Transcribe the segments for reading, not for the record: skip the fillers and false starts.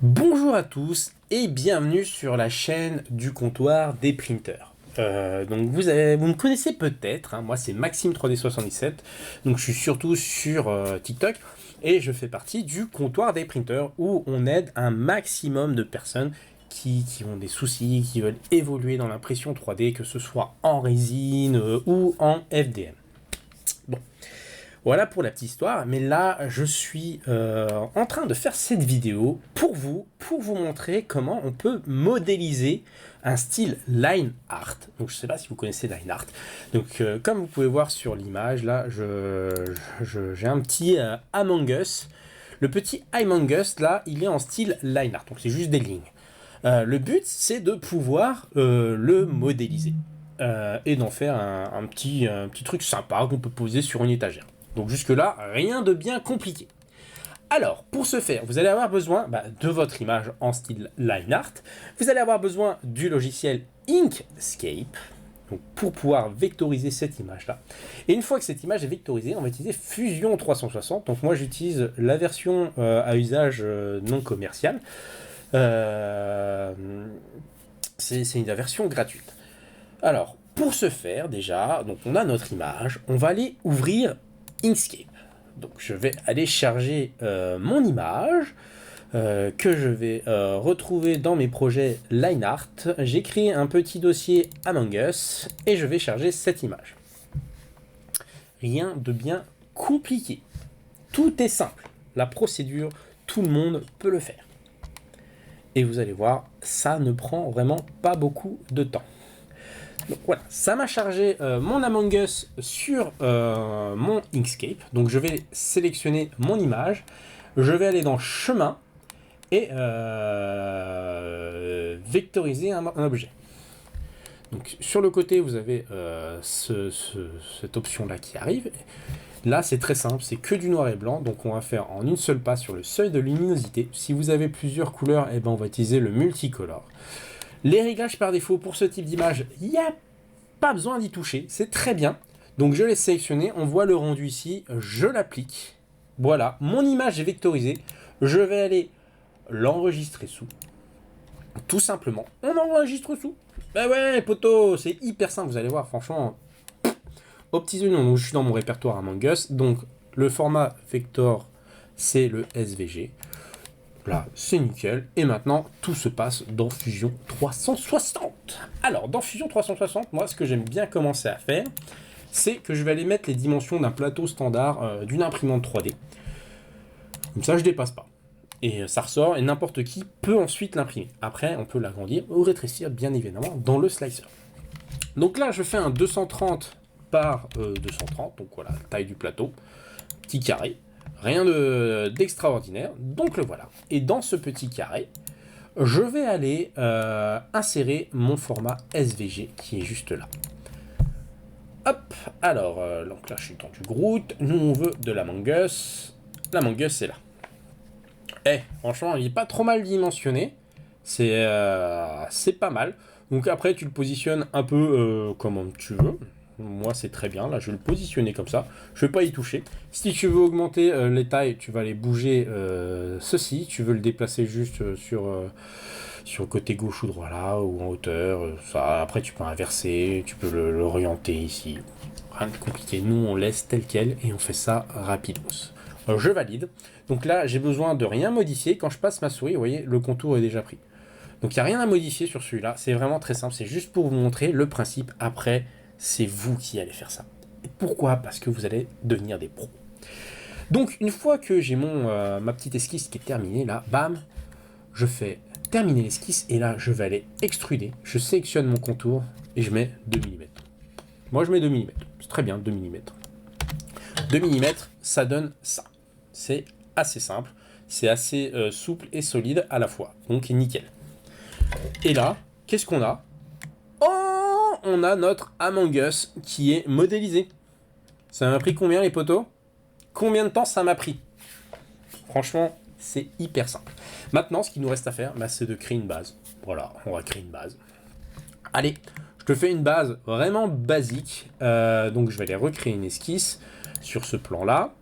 Bonjour à tous et bienvenue sur la chaîne du comptoir des printers. Donc vous me connaissez peut-être, hein, moi c'est Maxime 3D77, donc je suis surtout sur TikTok et je fais partie du comptoir des printers où on aide un maximum de personnes qui ont des soucis, qui veulent évoluer dans l'impression 3D, que ce soit en résine ou en FDM. Bon, voilà pour la petite histoire, mais là je suis en train de faire cette vidéo pour vous montrer comment on peut modéliser un style line art. Donc je ne sais pas si vous connaissez line art. Donc comme vous pouvez voir sur l'image, là j'ai un petit Among Us. Le petit Among Us là, il est en style line art, donc c'est juste des lignes. Le but c'est de pouvoir le modéliser. Et d'en faire un petit truc sympa qu'on peut poser sur une étagère. Donc jusque-là, rien de bien compliqué. Alors, pour ce faire, vous allez avoir besoin de votre image en style line art. Vous allez avoir besoin du logiciel Inkscape, donc pour pouvoir vectoriser cette image-là. Et une fois que cette image est vectorisée, on va utiliser Fusion 360. Donc moi, j'utilise la version à usage non commercial. C'est une version gratuite. Alors, pour ce faire, déjà, donc on a notre image, on va aller ouvrir Inkscape. Donc je vais aller charger mon image que je vais retrouver dans mes projets line art. J'ai créé un petit dossier Among Us et je vais charger cette image. Rien de bien compliqué. Tout est simple. La procédure, tout le monde peut le faire. Et vous allez voir, ça ne prend vraiment pas beaucoup de temps. Donc voilà, ça m'a chargé mon Among Us sur mon Inkscape. Donc je vais sélectionner mon image, je vais aller dans chemin et vectoriser un objet. Donc sur le côté, vous avez cette option-là qui arrive. Là, c'est très simple, c'est que du noir et blanc. Donc on va faire en une seule passe sur le seuil de luminosité. Si vous avez plusieurs couleurs, eh ben, on va utiliser le multicolore. Les réglages par défaut pour ce type d'image, il n'y a pas besoin d'y toucher, c'est très bien. Donc je l'ai sélectionné, on voit le rendu ici, je l'applique. Voilà, mon image est vectorisée. Je vais aller l'enregistrer sous. Tout simplement, on enregistre sous. Bah ouais, poteau, c'est hyper simple, vous allez voir, franchement. Aux petits oignons, donc je suis dans mon répertoire Among Us. Donc le format vector, c'est le SVG. Là, c'est nickel. Et maintenant, tout se passe dans Fusion 360. Alors, dans Fusion 360, moi, ce que j'aime bien commencer à faire, c'est que je vais aller mettre les dimensions d'un plateau standard d'une imprimante 3D. Comme ça, je dépasse pas. Et ça ressort, et n'importe qui peut ensuite l'imprimer. Après, on peut l'agrandir ou rétrécir, bien évidemment, dans le slicer. Donc là, je fais un 230 par 230. Donc voilà, taille du plateau. Petit carré. Rien d'extraordinaire, donc le voilà. Et dans ce petit carré, je vais aller insérer mon format SVG qui est juste là. Hop, alors, donc là je suis dans du Groot, nous on veut de l'Among Us. L'Among Us c'est là. Franchement, il n'est pas trop mal dimensionné, c'est pas mal. Donc après tu le positionnes un peu comme tu veux. Moi c'est très bien, là je vais le positionner comme ça, je vais pas y toucher. Si tu veux augmenter les tailles, tu vas aller bouger ceci, tu veux le déplacer juste sur le côté gauche ou droit là, ou en hauteur, ça. Après tu peux inverser, tu peux l'orienter ici, rien de compliqué, nous on laisse tel quel et on fait ça rapidos. Je valide, donc là j'ai besoin de rien modifier, quand je passe ma souris, vous voyez, le contour est déjà pris. Donc il n'y a rien à modifier sur celui-là, c'est vraiment très simple, c'est juste pour vous montrer le principe. Après, c'est vous qui allez faire ça. Et pourquoi? Parce que vous allez devenir des pros. Donc une fois que j'ai ma petite esquisse qui est terminée, là, bam, je fais terminer l'esquisse et là je vais aller extruder. Je sélectionne mon contour et je mets 2 mm. Moi je mets 2 mm, c'est très bien, 2 mm. 2 mm, ça donne ça. C'est assez simple, c'est assez souple et solide à la fois, donc nickel. Et là, qu'est-ce qu'on a? Oh, on a notre Among Us qui est modélisé. Ça m'a pris combien les potos? Combien de temps ça m'a pris? Franchement, c'est hyper simple. Maintenant, ce qu'il nous reste à faire, c'est de créer une base. Voilà, on va créer une base. Allez, je te fais une base vraiment basique. Donc je vais aller recréer une esquisse sur ce plan-là.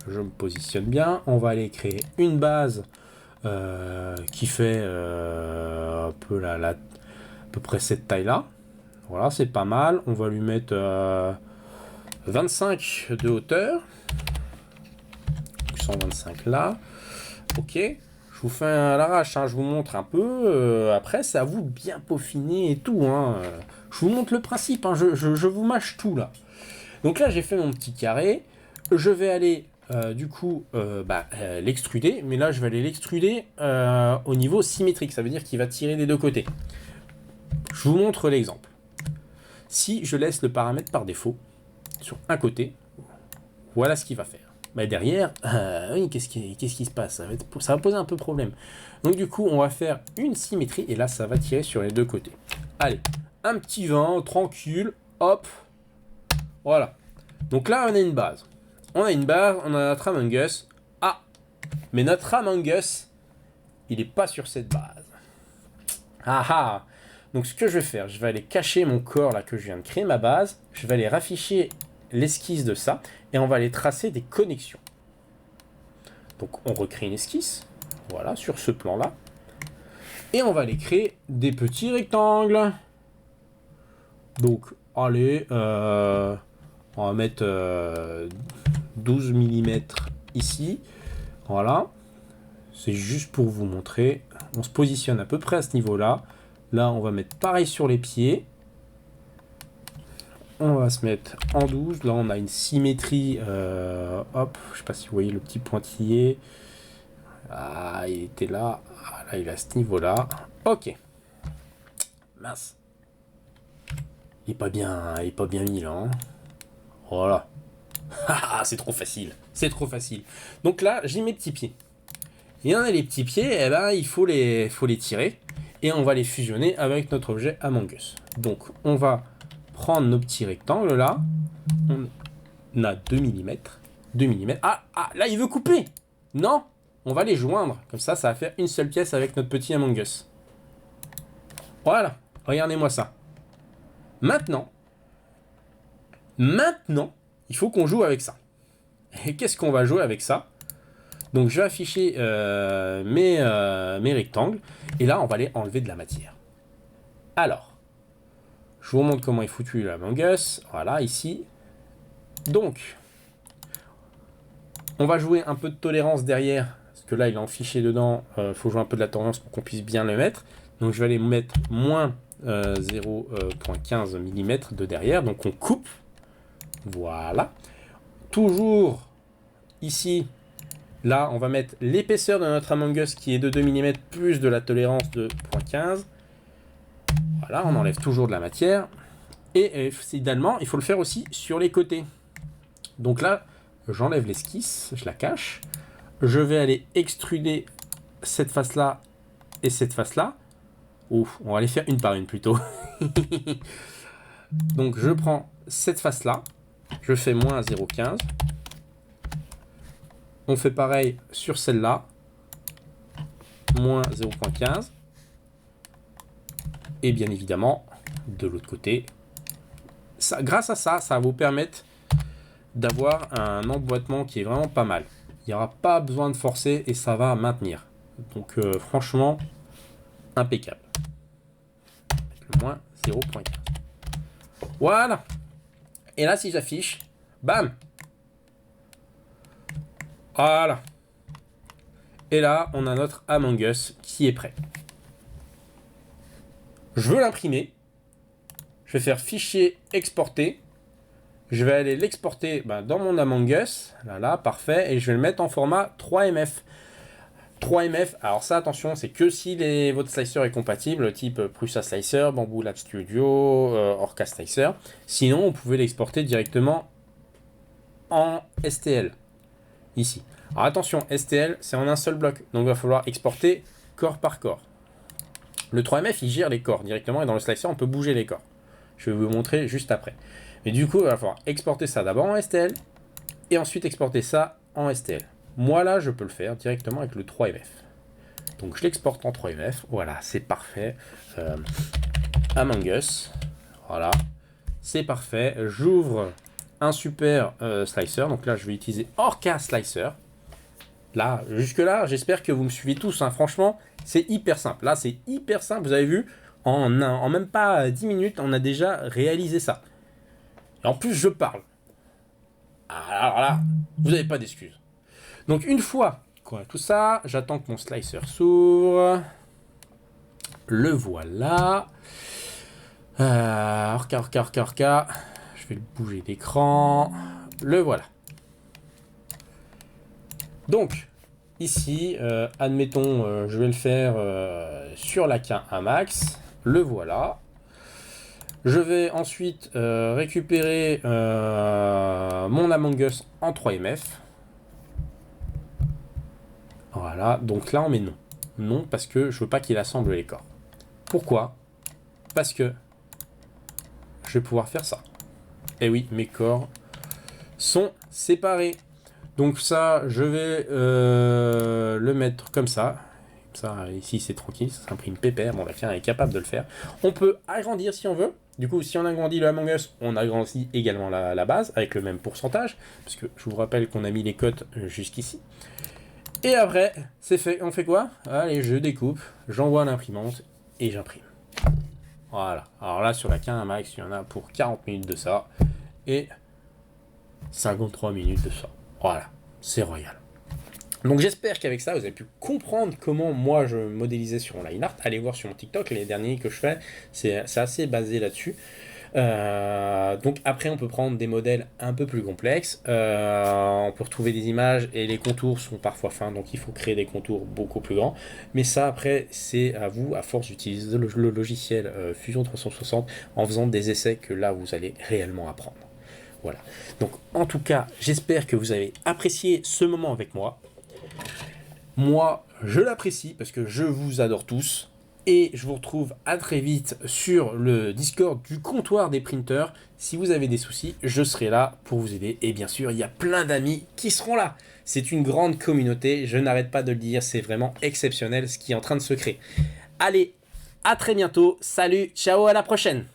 Je me positionne bien. On va aller créer une base qui fait un peu à peu près cette taille-là. Voilà, c'est pas mal. On va lui mettre 25 de hauteur. 125 là. Ok. Je vous fais à l'arrache, hein, je vous montre un peu. Après, c'est à vous de bien peaufiner et tout. Hein. Je vous montre le principe, hein, je vous mâche tout là. Donc là, j'ai fait mon petit carré. Je vais aller, du coup, l'extruder. Mais là, je vais aller l'extruder au niveau symétrique. Ça veut dire qu'il va tirer des deux côtés. Je vous montre l'exemple. Si je laisse le paramètre par défaut sur un côté, voilà ce qu'il va faire. Bah derrière, oui, qu'est-ce qui se passe, ça va poser un peu problème. Donc du coup, on va faire une symétrie et là, ça va tirer sur les deux côtés. Allez, un petit vent, tranquille, hop, voilà. Donc là, on a une base. On a notre Among Us. Ah, mais notre Among Us, il n'est pas sur cette base. Ah ah. Donc ce que je vais faire, je vais aller cacher mon corps là que je viens de créer, ma base. Je vais aller rafficher l'esquisse de ça et on va aller tracer des connexions. Donc on recrée une esquisse, voilà, sur ce plan là. Et on va aller créer des petits rectangles. Donc allez, on va mettre 12 mm ici. Voilà. C'est juste pour vous montrer. On se positionne à peu près à ce niveau-là. Là, on va mettre pareil sur les pieds. On va se mettre en 12. Là, on a une symétrie. Hop, je sais pas si vous voyez le petit pointillé. Ah, il était là. Ah, là, il est à ce niveau-là. Ok. Mince. Il est pas bien mis là. Hein. Voilà. C'est trop facile. C'est trop facile. Donc là, j'ai mes petits pieds. Et on a les petits pieds, eh ben, il faut les tirer. Et on va les fusionner avec notre objet Among Us. Donc, on va prendre nos petits rectangles là. On a 2 mm. 2 mm. Ah, là, il veut couper. Non, on va les joindre. Comme ça, ça va faire une seule pièce avec notre petit Among Us. Voilà. Regardez-moi ça. Maintenant, il faut qu'on joue avec ça. Et qu'est-ce qu'on va jouer avec ça? Donc, je vais afficher mes rectangles. Et là, on va aller enlever de la matière. Alors, je vous montre comment est foutu l'Among Us. Voilà, ici. Donc, on va jouer un peu de tolérance derrière. Parce que là, il est enfiché dedans. Il faut jouer un peu de la tolérance pour qu'on puisse bien le mettre. Donc, je vais aller mettre moins 0,15 mm de derrière. Donc, on coupe. Voilà. Toujours ici. Là, on va mettre l'épaisseur de notre Among Us qui est de 2 mm plus de la tolérance de 0,15. Voilà, on enlève toujours de la matière. Et idéalement, il faut le faire aussi sur les côtés. Donc là, j'enlève l'esquisse, je la cache. Je vais aller extruder cette face-là et cette face-là. Ouf, on va les faire une par une plutôt. Donc je prends cette face-là. Je fais moins 0,15. On fait pareil sur celle-là. Moins 0,15. Et bien évidemment, de l'autre côté. Ça, grâce à ça, ça va vous permettre d'avoir un emboîtement qui est vraiment pas mal. Il n'y aura pas besoin de forcer et ça va maintenir. Donc franchement, impeccable. Le moins 0,15. Voilà. Et là, si j'affiche, bam. Voilà. Et là, on a notre Among Us qui est prêt. Je veux l'imprimer. Je vais faire fichier exporter. Je vais aller l'exporter dans mon Among Us. Là, parfait. Et je vais le mettre en format 3MF. 3MF, alors ça, attention, c'est que si votre slicer est compatible, type Prusa Slicer, Bamboo Lab Studio, Orca Slicer. Sinon, vous pouvez l'exporter directement en STL. Ici. Alors attention, STL, c'est en un seul bloc. Donc, il va falloir exporter corps par corps. Le 3MF, il gère les corps directement. Et dans le slicer, on peut bouger les corps. Je vais vous montrer juste après. Mais du coup, il va falloir exporter ça d'abord en STL. Et ensuite exporter ça en STL. Moi, là, je peux le faire directement avec le 3MF. Donc, je l'exporte en 3MF. Voilà, c'est parfait. Among Us. Voilà. C'est parfait. J'ouvre un super slicer. Donc là, je vais utiliser Orca Slicer. Là, jusque-là, j'espère que vous me suivez tous. Hein. Franchement, c'est hyper simple. Là, c'est hyper simple. Vous avez vu, en même pas 10 minutes, on a déjà réalisé ça. Et en plus, je parle. Alors là, vous n'avez pas d'excuses. Donc, une fois qu'on a tout ça, j'attends que mon slicer s'ouvre. Le voilà. Orca. Je vais le bouger d'écran. Le voilà. Donc, ici, admettons, je vais le faire sur la K1 max. Le voilà. Je vais ensuite récupérer mon Among Us en 3MF. Voilà, donc là on met non. Non, parce que je veux pas qu'il assemble les corps. Pourquoi? Parce que je vais pouvoir faire ça. Et oui, mes corps sont séparés. Donc ça, je vais le mettre comme ça. Ça, ici c'est tranquille, ça s'imprime pépère. Bon, la K1 est capable de le faire. On peut agrandir si on veut. Du coup, si on agrandit le Among Us, on agrandit également la base avec le même pourcentage. Parce que je vous rappelle qu'on a mis les cotes jusqu'ici. Et après, c'est fait. On fait quoi? Allez, je découpe, j'envoie à l'imprimante et j'imprime. Voilà. Alors là, sur la K1 max, il y en a pour 40 minutes de ça. Et 53 minutes de ça. Voilà. C'est royal. Donc j'espère qu'avec ça, vous avez pu comprendre comment moi je modélisais sur Lineart. Allez voir sur mon TikTok, les derniers que je fais, c'est assez basé là-dessus. Donc après, on peut prendre des modèles un peu plus complexes. On peut retrouver des images et les contours sont parfois fins, donc il faut créer des contours beaucoup plus grands. Mais ça, après, c'est à vous, à force d'utiliser le logiciel Fusion 360, en faisant des essais, que là, vous allez réellement apprendre. Voilà. Donc en tout cas, j'espère que vous avez apprécié ce moment avec moi. Moi, je l'apprécie parce que je vous adore tous. Et je vous retrouve à très vite sur le Discord du comptoir des printers. Si vous avez des soucis, je serai là pour vous aider. Et bien sûr, il y a plein d'amis qui seront là. C'est une grande communauté, je n'arrête pas de le dire. C'est vraiment exceptionnel ce qui est en train de se créer. Allez, à très bientôt. Salut, ciao, à la prochaine.